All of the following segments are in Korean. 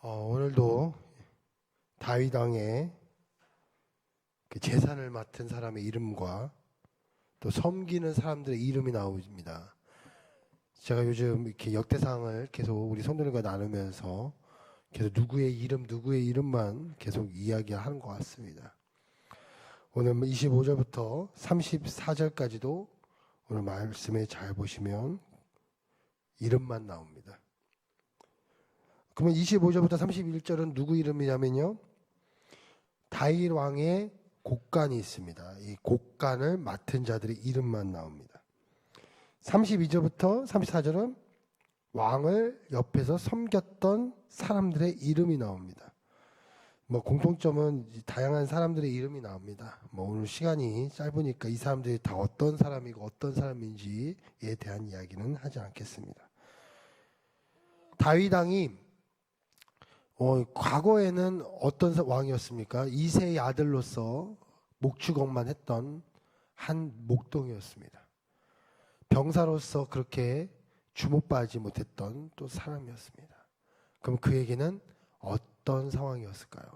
오늘도 다윗 왕의 그 제사를 맡은 사람의 이름과 또 섬기는 사람들의 이름이 나옵니다. 제가 요즘 이렇게 역대상을 계속 우리 성도들과 나누면서 계속 누구의 이름만 계속 이야기하는 것 같습니다. 오늘 25절부터 34절까지도 오늘 말씀에 잘 보시면 이름만 나옵니다. 그러면 25절부터 31절은 누구 이름이냐면요, 다윗 왕의 곡간이 있습니다. 이 곡간을 맡은 자들의 이름만 나옵니다. 32절부터 34절은 왕을 옆에서 섬겼던 사람들의 이름이 나옵니다. 공통점은 다양한 사람들의 이름이 나옵니다. 오늘 시간이 짧으니까 이 사람들이 다 어떤 사람이고 어떤 사람인지에 대한 이야기는 하지 않겠습니다. 다윗 왕이 과거에는 어떤 왕이었습니까? 이새의 아들로서 목축업만 했던 한 목동이었습니다. 병사로서 그렇게 주목받지 못했던 또 사람이었습니다. 그럼 그에게는 어떤 상황이었을까요?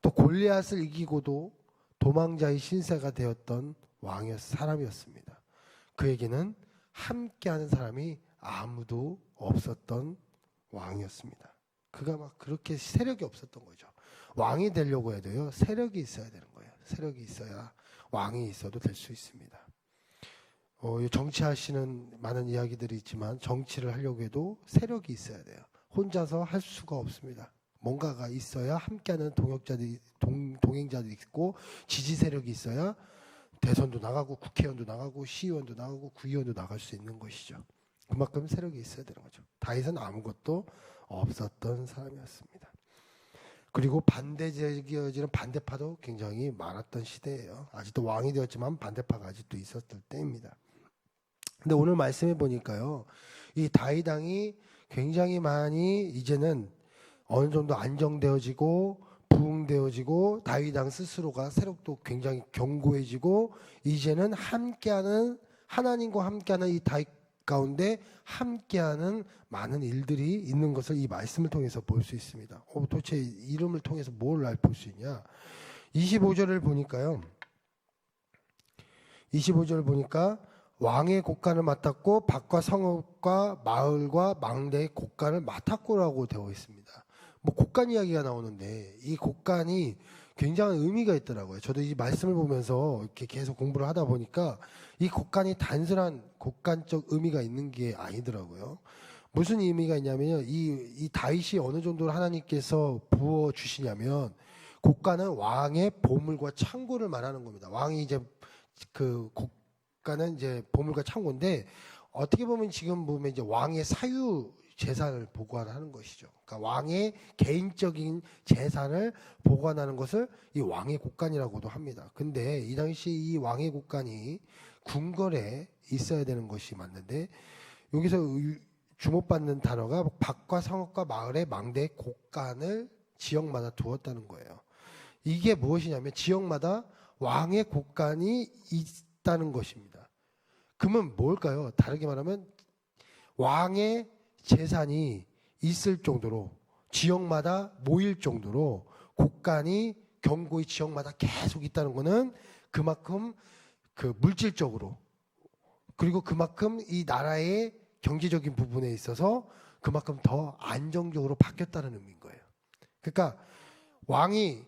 또 골리앗을 이기고도 도망자의 신세가 되었던 사람이었습니다. 그에게는 함께하는 사람이 아무도 없었던 왕이었습니다. 그가 막 그렇게 세력이 없었던 거죠. 왕이 되려고 해도요, 세력이 있어야 되는 거예요. 세력이 있어야 왕이 있어도 될 수 있습니다. 정치하시는 많은 이야기들이 있지만 정치를 하려고 해도 세력이 있어야 돼요. 혼자서 할 수가 없습니다. 뭔가가 있어야 함께하는 동행자들이 있고 지지 세력이 있어야 대선도 나가고 국회의원도 나가고 시의원도 나가고 구의원도 나갈 수 있는 것이죠. 그만큼 세력이 있어야 되는 거죠. 다윗은 아무것도 없었던 사람이었습니다. 그리고 반대적이어지는 반대파도 굉장히 많았던 시대예요. 아직도 왕이 되었지만 반대파가 아직도 있었을 때입니다. 근데 오늘 말씀해 보니까요, 이 다윗 왕이 굉장히 많이 이제는 어느 정도 안정되어지고 부흥되어지고 다윗 왕 스스로가 세력도 굉장히 견고해지고 이제는 함께하는 하나님과 함께하는 이 다윗 가운데 함께하는 많은 일들이 있는 것을 이 말씀을 통해서 볼 수 있습니다. 도대체 이름을 통해서 뭘 볼 수 있냐? 25절을 보니까요, 25절을 보니까 왕의 곡간을 맡았고 밭과 성읍과 마을과 망대의 곡간을 맡았고라고 되어 있습니다. 곡간 이야기가 나오는데 이 곡간이 굉장한 의미가 있더라고요. 저도 이 말씀을 보면서 이렇게 계속 공부를 하다 보니까 이 곡간이 단순한 곡간적 의미가 있는 게 아니더라고요. 무슨 의미가 있냐면요, 이 다윗이 어느 정도로 하나님께서 부어 주시냐면 곡간은 왕의 보물과 창고를 말하는 겁니다. 왕이 이제 그 곡간은 이제 보물과 창고인데 어떻게 보면 지금 보면 이제 왕의 사유 재산을 보관하는 것이죠. 그러니까 왕의 개인적인 재산을 보관하는 것을 이 왕의 곡간이라고도 합니다. 근데 이 당시 이 왕의 곡간이 궁궐에 있어야 되는 것이 맞는데 여기서 주목받는 단어가 밭과 성읍과 마을의 망대의 곡간을 지역마다 두었다는 거예요. 이게 무엇이냐면 지역마다 왕의 곡간이 있다는 것입니다. 그러면 뭘까요? 다르게 말하면 왕의 재산이 있을 정도로 지역마다 모일 정도로 곡간이 견고히 지역마다 계속 있다는 것은 그만큼 그 물질적으로 그리고 그만큼 이 나라의 경제적인 부분에 있어서 그만큼 더 안정적으로 바뀌었다는 의미인 거예요. 그러니까 왕이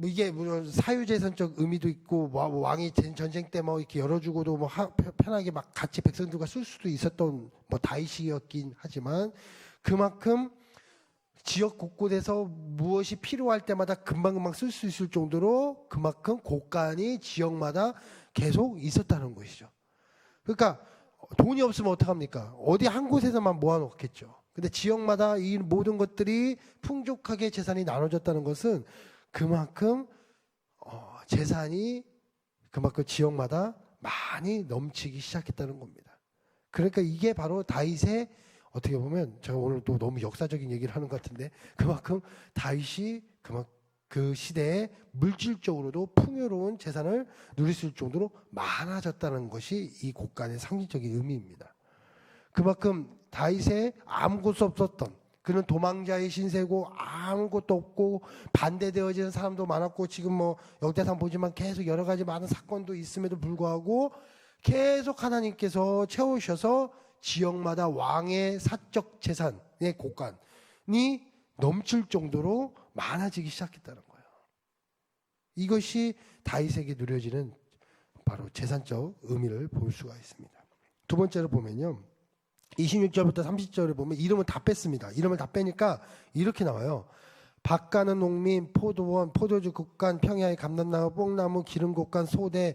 이게 물론 사유재산적 의미도 있고 왕이 전쟁 때 이렇게 열어주고도 편하게 같이 백성들과 쓸 수도 있었던 다윗이었긴 하지만 그만큼 지역 곳곳에서 무엇이 필요할 때마다 금방금방 쓸 수 있을 정도로 그만큼 곡간이 지역마다 계속 있었다는 것이죠. 그러니까 돈이 없으면 어떡합니까? 어디 한 곳에서만 모아놓겠죠. 근데 지역마다 이 모든 것들이 풍족하게 재산이 나눠졌다는 것은 그만큼 재산이 그만큼 지역마다 많이 넘치기 시작했다는 겁니다. 그러니까 이게 바로 다윗의 어떻게 보면 제가 오늘 또 너무 역사적인 얘기를 하는 것 같은데 그만큼 다윗이 그 시대에 물질적으로도 풍요로운 재산을 누릴 수 있을 정도로 많아졌다는 것이 이 곡간의 상징적인 의미입니다. 그만큼 다윗의 아무것도 없었던 그는 도망자의 신세고 아무것도 없고 반대되어지는 사람도 많았고 지금 뭐 역대상 보지만 계속 여러 가지 많은 사건도 있음에도 불구하고 계속 하나님께서 채우셔서 지역마다 왕의 사적 재산의 곳간이 넘칠 정도로 많아지기 시작했다는 거예요. 이것이 다윗에게 누려지는 바로 재산적 의미를 볼 수가 있습니다. 두 번째로 보면요. 26절부터 30절에 보면 이름을 다 뺐습니다. 이름을 다 빼니까 이렇게 나와요. 밭 가는 농민, 포도원, 포도주 곳간, 평야의 감람나무, 뽕나무, 기름 곳간, 소대,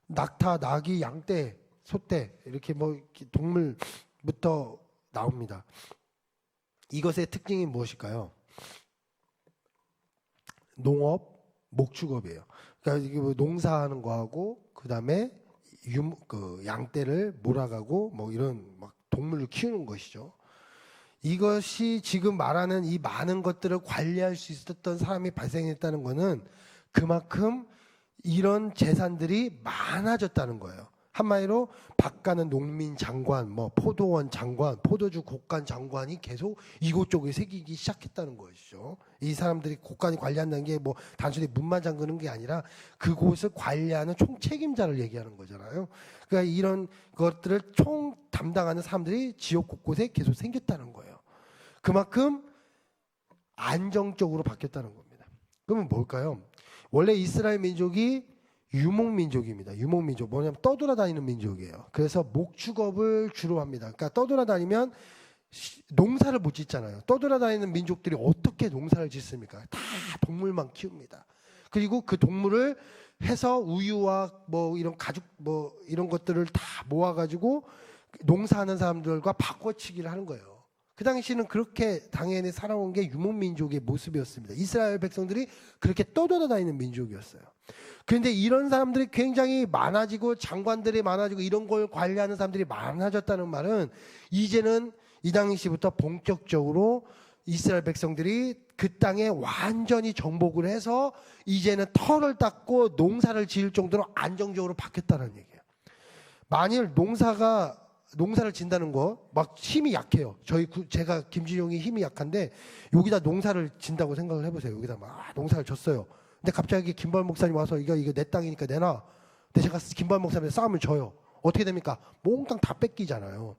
낙타, 나귀, 양떼, 소떼 이렇게 뭐 동물부터 나옵니다. 이것의 특징이 무엇일까요? 농업, 목축업이에요. 그러니까 이게 뭐 농사하는 거하고 그 다음에 양떼를 몰아가고 뭐 이런 막 동물을 키우는 것이죠. 이것이 지금 말하는 이 많은 것들을 관리할 수 있었던 사람이 발생했다는 것은 그만큼 이런 재산들이 많아졌다는 거예요. 한마디로 밭 가는 농민 장관, 뭐 포도원 장관, 포도주 곳간 장관이 계속 이곳저곳에 생기기 시작했다는 것이죠. 이 사람들이 곳간이 관리한다는 게 뭐 단순히 문만 잠그는 게 아니라 그곳을 관리하는 총책임자를 얘기하는 거잖아요. 그러니까 이런 것들을 총 담당하는 사람들이 지역 곳곳에 계속 생겼다는 거예요. 그만큼 안정적으로 바뀌었다는 겁니다. 그러면 뭘까요? 원래 이스라엘 민족이 유목민족입니다. 유목민족 뭐냐면 떠돌아다니는 민족이에요. 그래서 목축업을 주로 합니다. 그러니까 떠돌아다니면 농사를 못 짓잖아요. 떠돌아다니는 민족들이 어떻게 농사를 짓습니까? 다 동물만 키웁니다. 그리고 그 동물을 해서 우유와 뭐 이런 가죽 뭐 이런 것들을 다 모아가지고 농사하는 사람들과 바꿔치기를 하는 거예요. 그 당시는 그렇게 당연히 살아온 게 유목민족의 모습이었습니다. 이스라엘 백성들이 그렇게 떠돌아다니는 민족이었어요. 그런데 이런 사람들이 굉장히 많아지고 장관들이 많아지고 이런 걸 관리하는 사람들이 많아졌다는 말은 이제는 이 당시부터 본격적으로 이스라엘 백성들이 그 땅에 완전히 정복을 해서 이제는 터를 닦고 농사를 지을 정도로 안정적으로 바뀌었다는 얘기예요. 만일 농사를 진다는 거 막 힘이 약해요. 제가 김진용이 힘이 약한데 여기다 농사를 진다고 생각을 해보세요. 여기다 막 농사를 졌어요. 근데 갑자기 김발 목사님 와서 이거 내 땅이니까 내놔. 근데 제가 김발 목사님한테 싸우면 져요. 어떻게 됩니까? 몽땅 다 뺏기잖아요.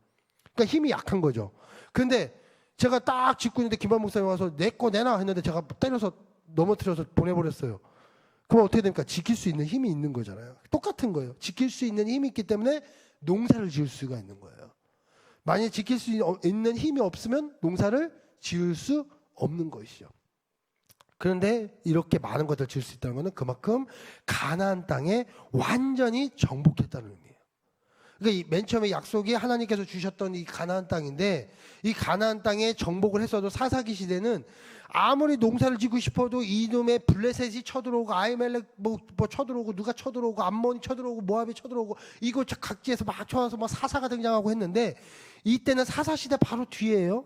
그러니까 힘이 약한 거죠. 근데 제가 딱 짓고 있는데 김발 목사님 와서 내 거 내놔 했는데 제가 때려서 넘어뜨려서 보내버렸어요. 그럼 어떻게 됩니까? 지킬 수 있는 힘이 있는 거잖아요. 똑같은 거예요. 지킬 수 있는 힘이 있기 때문에 농사를 지을 수가 있는 거예요. 만약에 지킬 수 있는 힘이 없으면 농사를 지을 수 없는 것이죠. 그런데 이렇게 많은 것들을 지을 수 있다는 것은 그만큼 가나안 땅에 완전히 정복했다는 의미예요. 그러니까 맨 처음에 약속이 하나님께서 주셨던 이 가나안 땅인데 이 가나안 땅에 정복을 했어도 사사기 시대는 아무리 농사를 짓고 싶어도 이놈의 블레셋이 쳐들어오고 아이멜렉 뭐 쳐들어오고 누가 쳐들어오고 암몬이 쳐들어오고 모압이 쳐들어오고 이거 각지에서 막 쳐와서 막 사사가 등장하고 했는데 이때는 사사 시대 바로 뒤에요.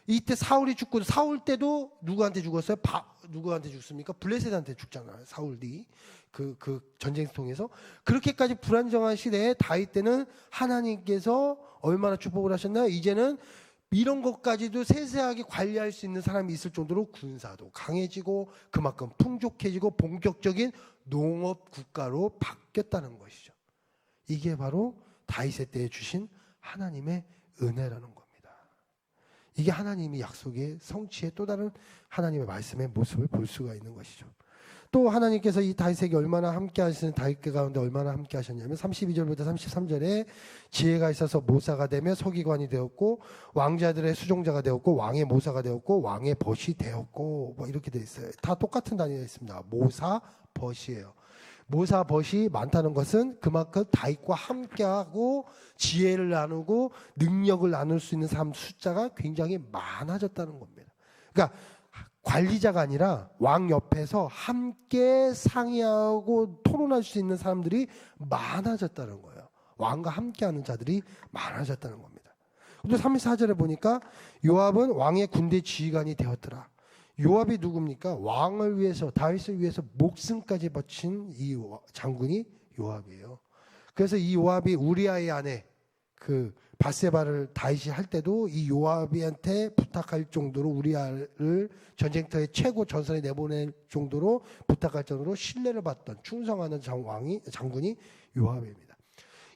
이때 사울이 죽고 사울 때도 누구한테 죽었어요? 누구한테 죽습니까? 블레셋한테 죽잖아요. 사울이 그 전쟁 통해서 그렇게까지 불안정한 시대에 다윗 때는 하나님께서 얼마나 축복을 하셨나요? 이제는 이런 것까지도 세세하게 관리할 수 있는 사람이 있을 정도로 군사도 강해지고 그만큼 풍족해지고 본격적인 농업 국가로 바뀌었다는 것이죠. 이게 바로 다윗의 때에 주신 하나님의 은혜라는 겁니다. 이게 하나님이 약속의 성취의 또 다른 하나님의 말씀의 모습을 볼 수가 있는 것이죠. 또 하나님께서 이 다윗에게 얼마나 함께 하시는 다윗 가운데 얼마나 함께 하셨냐면 32절부터 33절에 지혜가 있어서 모사가 되며 서기관이 되었고 왕자들의 수종자가 되었고 왕의 모사가 되었고 왕의 벗이 되었고 뭐 이렇게 돼 있어요. 다 똑같은 단위가 있습니다. 모사 벗이에요. 모사 벗이 많다는 것은 그만큼 다윗과 함께하고 지혜를 나누고 능력을 나눌 수 있는 사람 숫자가 굉장히 많아졌다는 겁니다. 그러니까 관리자가 아니라 왕 옆에서 함께 상의하고 토론할 수 있는 사람들이 많아졌다는 거예요. 왕과 함께하는 자들이 많아졌다는 겁니다. 또 34절에 보니까 요압은 왕의 군대 지휘관이 되었더라. 요압이 누굽니까? 왕을 위해서 다윗을 위해서 목숨까지 바친 이 장군이 요압이에요. 그래서 이 요압이 우리아의 아내 그 바세바를 다윗이 할 때도 이 요압이한테 부탁할 정도로 우리아를 전쟁터의 최고 전선에 내보낼 정도로 부탁할 정도로 신뢰를 받던 충성하는 장군이 요압입니다.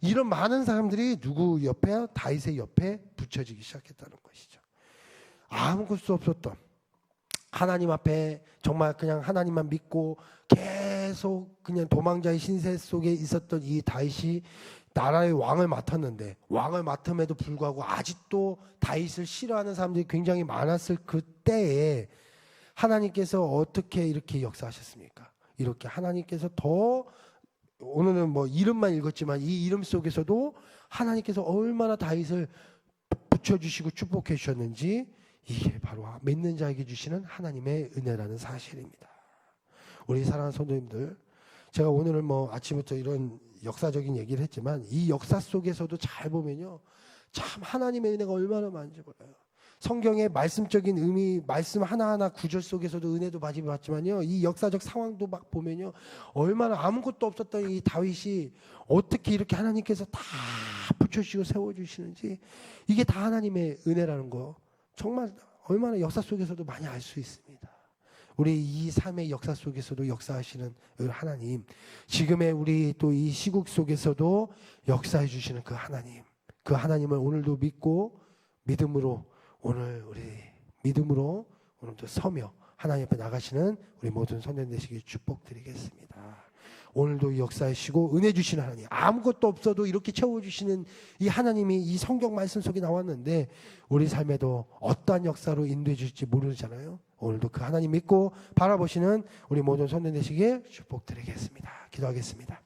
이런 많은 사람들이 누구 옆에? 다윗의 옆에 붙여지기 시작했다는 것이죠. 아무것도 없었던 하나님 앞에 정말 그냥 하나님만 믿고 계속 그냥 도망자의 신세 속에 있었던 이 다윗이 나라의 왕을 맡았는데, 왕을 맡음에도 불구하고 아직도 다윗을 싫어하는 사람들이 굉장히 많았을 그때에 하나님께서 어떻게 이렇게 역사하셨습니까? 이렇게 하나님께서 더, 오늘은 뭐 이름만 읽었지만 이 이름 속에서도 하나님께서 얼마나 다윗을 붙여주시고 축복해 주셨는지, 이게 바로 믿는 자에게 주시는 하나님의 은혜라는 사실입니다. 우리 사랑하는 성도님들, 제가 오늘은 뭐 아침부터 이런 역사적인 얘기를 했지만 이 역사 속에서도 잘 보면요, 참 하나님의 은혜가 얼마나 많은지 몰라요. 성경의 말씀적인 의미, 말씀 하나하나 구절 속에서도 은혜도 많이 받지만요, 이 역사적 상황도 막 보면요, 얼마나 아무것도 없었던 이 다윗이 어떻게 이렇게 하나님께서 다 붙여주시고 세워주시는지, 이게 다 하나님의 은혜라는 거 정말 얼마나 역사 속에서도 많이 알 수 있습니다. 우리 이 삶의 역사 속에서도 역사하시는 하나님, 지금의 우리 또 이 시국 속에서도 역사해 주시는 그 하나님, 그 하나님을 오늘도 믿고 믿음으로 오늘도 서며 하나님 앞에 나가시는 우리 모든 선전 되시길 축복드리겠습니다. 오늘도 역사하시고 은혜 주시는 하나님, 아무것도 없어도 이렇게 채워주시는 이 하나님이 이 성경 말씀 속에 나왔는데 우리 삶에도 어떠한 역사로 인도해 주실지 모르잖아요. 오늘도 그 하나님 믿고 바라보시는 우리 모든 선전 되시길 축복드리겠습니다. 기도하겠습니다.